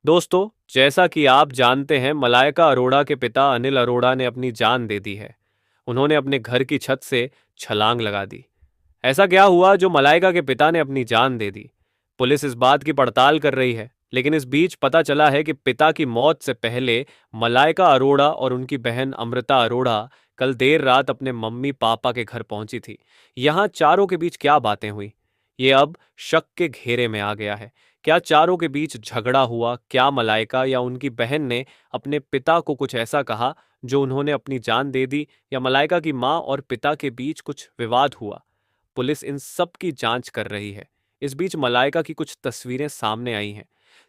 दोस्तों, जैसा कि आप जानते हैं, मलाइका अरोड़ा के पिता अनिल अरोड़ा ने अपनी जान दे दी है। उन्होंने अपने घर की छत से छलांग लगा दी। ऐसा क्या हुआ जो मलाइका के पिता ने अपनी जान दे दी? पुलिस इस बात की पड़ताल कर रही है, लेकिन इस बीच पता चला है कि पिता की मौत से पहले मलाइका अरोड़ा और उनकी बहन अमृता अरोड़ा कल देर रात अपने मम्मी पापा के घर पहुंची थी। यहाँ चारों के बीच क्या बातें हुई, ये अब शक के घेरे में आ गया है। क्या चारों के बीच झगड़ा हुआ? क्या मलाइका या उनकी बहन ने अपने पिता को कुछ ऐसा कहा जो उन्होंने अपनी जान दे दी, या मलाइका की माँ और पिता के बीच कुछ विवाद हुआ? पुलिस इन सब की जांच कर रही है। इस बीच मलाइका की कुछ तस्वीरें सामने आई हैं,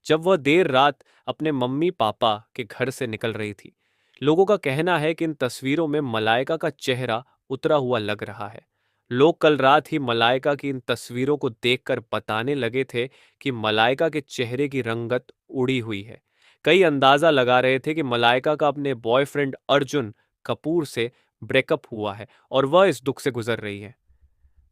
जब वह देर रात अपने मम्मी पापा के घर से निकल रही थी। लोगों का कहना है कि इन तस्वीरों में मलाइका का चेहरा उतरा हुआ लग रहा है। लोग कल रात ही मलाइका की इन तस्वीरों को देखकर बताने लगे थे कि मलाइका के चेहरे की रंगत उड़ी हुई है। कई अंदाजा लगा रहे थे कि मलाइका का अपने बॉयफ्रेंड अर्जुन कपूर से ब्रेकअप हुआ है और वह इस दुख से गुजर रही है।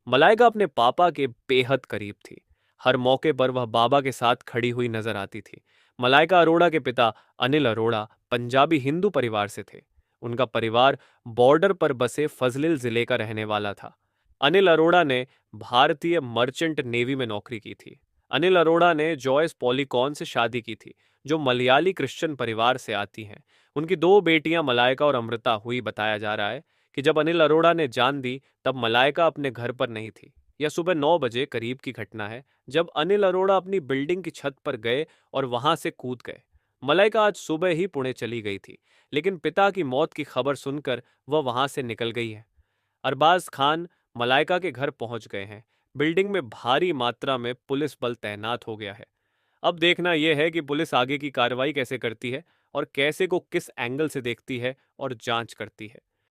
मलाइका अपने पापा के बेहद करीब थी। हर मौके पर वह बाबा के साथ खड़ी हुई नजर आती थी। मलाइका अरोड़ा के पिता अनिल अरोड़ा पंजाबी हिंदू परिवार से थे। उनका परिवार बॉर्डर पर बसे फजलिल जिले का रहने वाला था। अनिल अरोड़ा ने भारतीय मर्चेंट नेवी में नौकरी की थी। अनिल अरोड़ा ने जॉयस पॉलीकॉन से शादी की थी, जो मलयाली क्रिश्चियन परिवार से आती हैं। उनकी दो बेटियां मलाइका और अमृता हुई। बताया जा रहा है कि जब अनिल अरोड़ा ने जान दी, तब मलाइका अपने घर पर नहीं थी। यह सुबह 9 बजे करीब की घटना है, जब अनिल अरोड़ा अपनी बिल्डिंग की छत पर गए और वहां से कूद गए। मलाइका आज सुबह ही पुणे चली गई थी, लेकिन पिता की मौत की खबर सुनकर वह वहां से निकल गई है। अरबाज खान मलाइका के घर पहुंच गए हैं। बिल्डिंग में भारी मात्रा में पुलिस बल तैनात हो गया है। अब देखना यह है कि पुलिस आगे की कार्रवाई कैसे करती है और कैसे को किस एंगल से देखती है और जांच करती है।